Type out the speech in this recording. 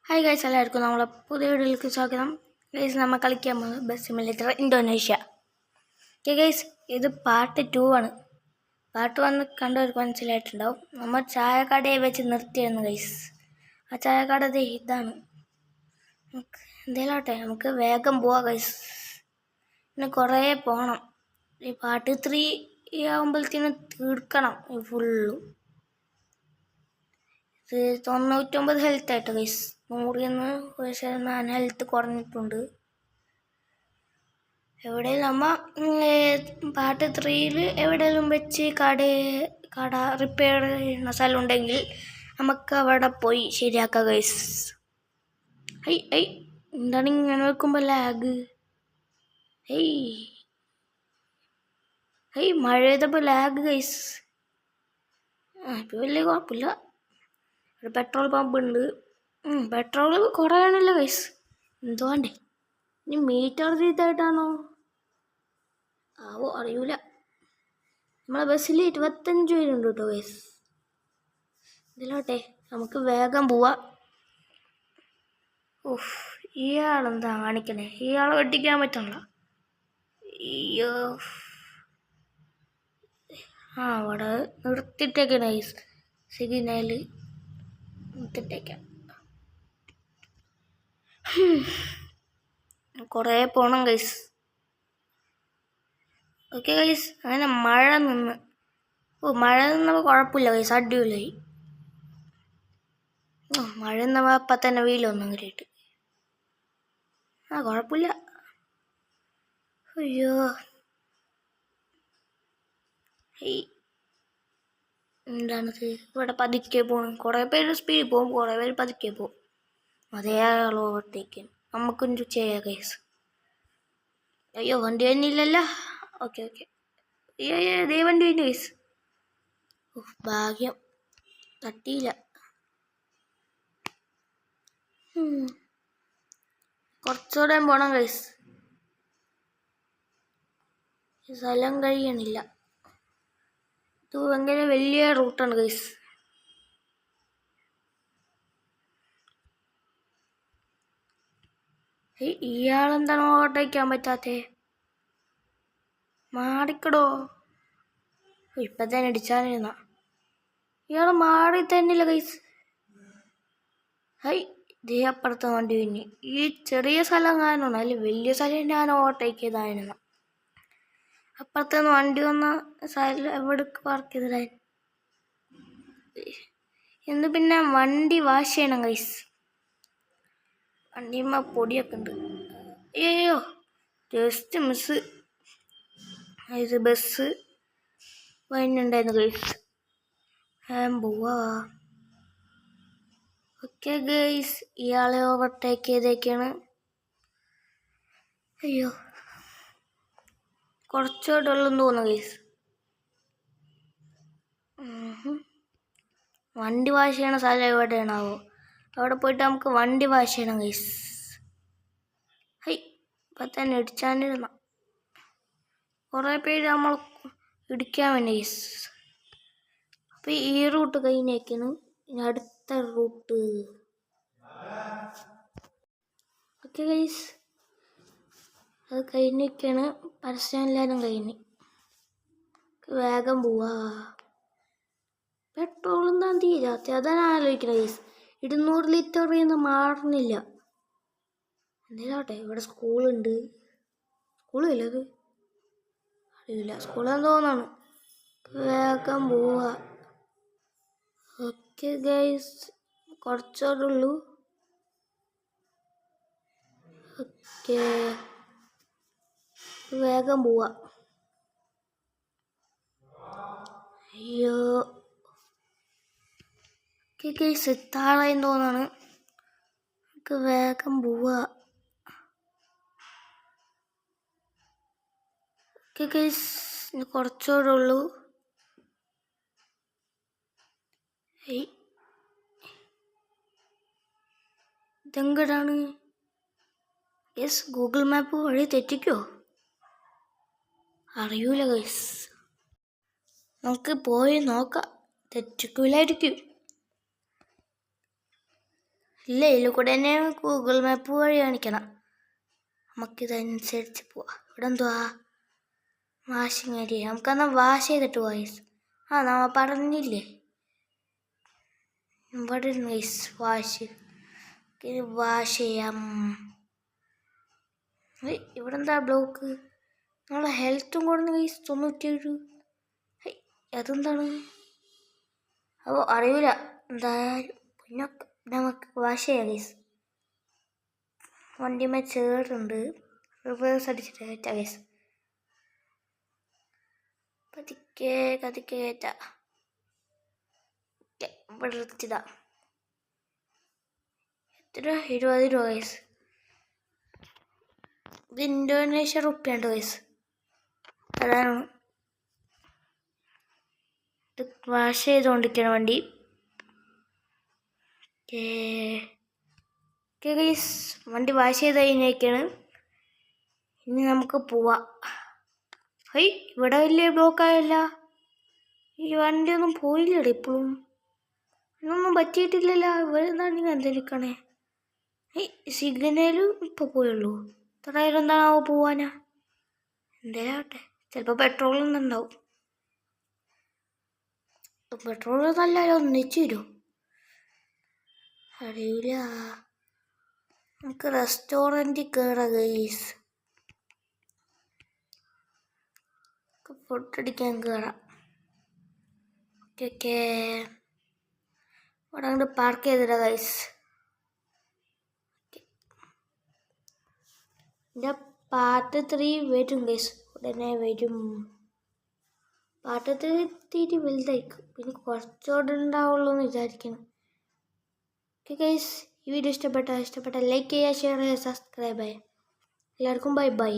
Hi guys, എല്ലാവർക്കും നമ്മളെ പുതിയ വീഡിയോയിലേക്ക് സ്വാഗതം. ഗൈസ്, നമ്മൾ കളിക്കാൻ പോകുന്നത് bus simulator Indonesia. Okay guys, ഇത് പാർട്ട് 2 ആണ്. പാർട്ട് 1 കണ്ടവർക്ക് മനസ്സിലായിട്ടുണ്ടാവും. നമ്മൾ ചായക്കടയെ വെച്ച് നിർത്തിയായിരുന്നു ഗൈസ്. ആ ചായക്കട ഇതാണ്. എന്തേലോട്ടെ, നമുക്ക് വേഗം പോവാം ഗൈസ്. പിന്നെ കുറേ പോകണം. ഈ പാർട്ട് 3 ആകുമ്പോഴത്തേനും തീർക്കണം ഫുള്ളും. ഇത് 99 ഹെൽത്ത് ആയിട്ട് ഗൈസ്. 100 ഹെൽത്ത് കുറഞ്ഞിട്ടുണ്ട്. എവിടെയും നമ്മൾ പാർട്ട് 3 എവിടെയെങ്കിലും വെച്ച് കട റിപ്പയർ ചെയ്യുന്ന സ്ഥലം ഉണ്ടെങ്കിൽ നമുക്ക് അവിടെ പോയി ശരിയാക്കാം ഗൈസ്. എന്താണ് ഇങ്ങനെ വെക്കുമ്പോൾ ലാഗ്? മഴ പെയ്തപ്പോൾ ലാഗ് ഗൈസ്. ഇപ്പം വലിയ കുഴപ്പമില്ല. ഒരു പെട്രോൾ പമ്പ് ഉണ്ട്. പെട്രോൾ കുറയാണല്ലോ ഗൈസ്. എന്തുകൊണ്ടേ ഇനി മീറ്റർ ചെയ്തായിട്ടാണോ ആവോ, അറിയൂല. നമ്മളെ ബസ്സിൽ 25 പേരുണ്ട് കേട്ടോ ഗൈസ്. ഇതിലോട്ടെ നമുക്ക് വേഗം പോവാ. ഇയാളെന്താ കാണിക്കണേ? ഇയാളെ വെട്ടിക്കാൻ പറ്റണല്ല. അയ്യോ, അവിടെ നിർത്തിട്ടേക്കാണ് ഗൈസ്. സിഗ്നൽ നിർത്തിട്ടേക്കാം. കുറേ പോണം ഗൈസ്. ഓക്കെ ഗൈസ്, അങ്ങനെ മഴ നിന്ന്. മഴ നിന്നപ്പോൾ കുഴപ്പമില്ല ഗൈസ്, അടിപൊളിയായി. മഴ നിന്നപ്പോൾ അപ്പം തന്നെ വെയിലൊന്നും കയറിയിട്ട് കുഴപ്പമില്ല. അയ്യോ, എന്താണിത്? ഇവിടെ പതുക്കെ പോകണം. കുറേ പേര് സ്പീഡിൽ പോകും, കുറേ പേര് പതുക്കെ പോകും. അതേ ആളോ ഓവർടേക്ക് നമുക്കും ചെയ്യാം ഗൈസ്. അയ്യോ, വണ്ടി തന്നെയില്ലല്ലോ. ഓക്കെ. അയ്യോ ഇതേ വണ്ടി തന്നെ ഗൈസ്. ഭാഗ്യം, തട്ടിയില്ല. കുറച്ചുകൂടെ പോണം ഗൈസ്. സ്ഥലം കഴിയണില്ല. ഇത് ഭയങ്കര വലിയ റൂട്ടാണ് ഗൈസ്. ഇയാളെന്താണ് ഓവർടേക്കാൻ പറ്റാത്തേ? മാറിക്കടോ. ഇപ്പം തന്നെ അടിച്ചാനിരുന്ന ഇയാൾ മാറി തന്നില്ല ഗൈസ്. ഇതേ അപ്പുറത്തെ വണ്ടി പിന്നെ ഈ ചെറിയ സ്ഥലം കാണണം, അല്ല വലിയ സ്ഥലം ഞാൻ ഓവർടേക്ക് ചെയ്തായിരുന്നു. അപ്പുറത്തുനിന്ന് വണ്ടി വന്ന സ്ഥലം എവിടേക്ക് പാർക്ക് ചെയ്തിടാൻ. എന്ന് പിന്നെ വണ്ടി വാഷ് ചെയ്യണം ഗൈസ്. വണ്ടിയമ്മ പൊടിയൊക്കെ ഉണ്ട്. അയ്യോ, ജസ്റ്റ് മിസ്. ഇത് ബസ് വരുന്നുണ്ടായിരുന്നു ഗൈസ്. പോവാ. ഓക്കെ ഗൈസ്, ഇയാളെ ഓവർടേക്ക് ചെയ്തേക്കാണ്. അയ്യോ, കുറച്ചുകൂടെ ഉള്ളെന്ന് തോന്നുന്നു ഗൈസ്. വണ്ടി വാഷ് ചെയ്യണ സ്ഥലം എവിടെയാണാവോ? അവിടെ പോയിട്ട് നമുക്ക് വണ്ടി വാഷ് ചെയ്യണം ഗൈസ്. ഇപ്പം തന്നെ ഇടിച്ചാനിരുന്ന കുറേ പേര് നമ്മൾ ഇടിക്കാൻ വേണ്ടി ഗൈസ്. അപ്പം ഈ റൂട്ട് കഴിഞ്ഞേക്കാണ്. ഇനി അടുത്ത റൂട്ട്. ഓക്കെ ഗൈസ്, അത് കഴിഞ്ഞേക്കാണ്. പരസ്യം എല്ലാവരും കഴിഞ്ഞ് വേഗം പോവാ. പെട്രോൾ എന്താ തീരാത്ത? അതാണ് ആലോചിക്കണത് ഗൈസ്. 200 ലിറ്ററിൽ നിന്ന് മാറുന്നില്ല. എന്തേലോട്ടെ, ഇവിടെ സ്കൂളുണ്ട്. സ്കൂളില്ല, അത് അറിയില്ല. സ്കൂളെന്ന് തോന്നാണ്. വേഗം പോവാ. ഓക്കെ ഗൈസ്, കുറച്ചോടെ ഉള്ളൂ. ഓക്കെ, വേഗം പോവാ. അയ്യോ, ഓക്കെ ഗൈസ്, താഴെന്ന് തോന്നാണ്. നമുക്ക് വേഗം പോവാ. ഓക്കെ ഗൈസ്, ഇനി കുറച്ചുകൂടെ ഉള്ളൂ. ഇതെങ്കടാണ് ഗൈസ്? ഗൂഗിൾ മാപ്പ് വഴി തെറ്റിക്കോ? അറിയൂല ഗൈസ്. നമുക്ക് പോയി നോക്കാം. തെറ്റിക്കൂലായിരിക്കും. ഇല്ല, ഇതിൽ കൂടെ തന്നെ ഗൂഗിൾ മാപ്പ് വഴി കാണിക്കണം. നമുക്കിതനുസരിച്ച് പോവാം. ഇവിടെ എന്തുവാ? Washing area. നമുക്കെന്നാൽ വാഷ് ചെയ്തിട്ട് പോവാം ഗൈസ്. നമ്മ പറഞ്ഞില്ലേ ഇവിടെ ഗൈസ് വാഷ് ചെയ്യാം. ഇവിടെ എന്താ ബ്ലോക്ക്? നമ്മളെ ഹെൽത്തും കൊടുന്ന് ഗൈസ് 97. അതെന്താണ്? അപ്പോൾ അറിയില്ല. എന്തായാലും പിന്നെ നമുക്ക് വാഷ് ചെയ്യാം ഗൈസ്. വണ്ടിമേ ചേറുണ്ട്. റിവേഴ്സ് അടിച്ചിട്ട് കയറ്റാം ഗൈസ്. പതുക്കെ കയറ്റാം. ഇവിടെ എടുത്തിതാ. എത്ര? 20 രൂപ ഗൈസ്. ഇത് ഇന്തോനേഷ്യ റുപ്യ ഉണ്ട് ഗൈസ്. അതാണ് ഇത് വാഷ് ചെയ്തുകൊണ്ടിരിക്കണം വണ്ടി. ഗൈസ് വണ്ടി വാഷ് ചെയ്ത് കഴിഞ്ഞേക്കാണ്. ഇനി നമുക്ക് പോവാം. ഇവിടെ വലിയ ബ്ലോക്കായല്ല. ഈ വണ്ടിയൊന്നും പോയില്ലട ഇപ്പോഴും. ഇതൊന്നും പറ്റിയിട്ടില്ലല്ലോ. ഇവിടെ എന്താണ് എന്തിരിക്കണേ? സിഗ്നലും ഇപ്പോൾ പോയുള്ളൂ. ഇത്രയായാലും എന്താണാവോ പോവാനാ? എന്തേലാവട്ടെ. ചിലപ്പോൾ പെട്രോളൊന്നും ഉണ്ടാവും. പെട്രോൾ നല്ല ഒന്നിച്ചു തരുമോ? അറിയില്ല. നമുക്ക് റെസ്റ്റോറൻറ്റിൽ കയറാം ഗൈസ്. ഫുഡ് അടിക്കാൻ കയറാം. ഓക്കെ ഇവിടെ അങ്ങോട്ട് പാർക്ക് ചെയ്തിടാം ഗൈസ്. എൻ്റെ പാർട്ട് 3 വരും ഗൈസ്. ഉടനെ വരും. പാർട്ട് 3 തീരെ വലുതായിരിക്കും. പിന്നെ കുറച്ചുകൂടെ ഉണ്ടാവുള്ളൂ എന്ന് വിചാരിക്കണം. ഓക്കെ ഗൈസ്, ഈ വീഡിയോ ഇഷ്ടപ്പെട്ട ലൈക്ക് ചെയ്യുക, ഷെയർ ചെയ്യുക, സബ്സ്ക്രൈബ് ചെയ്യുക. എല്ലാവർക്കും ബൈ.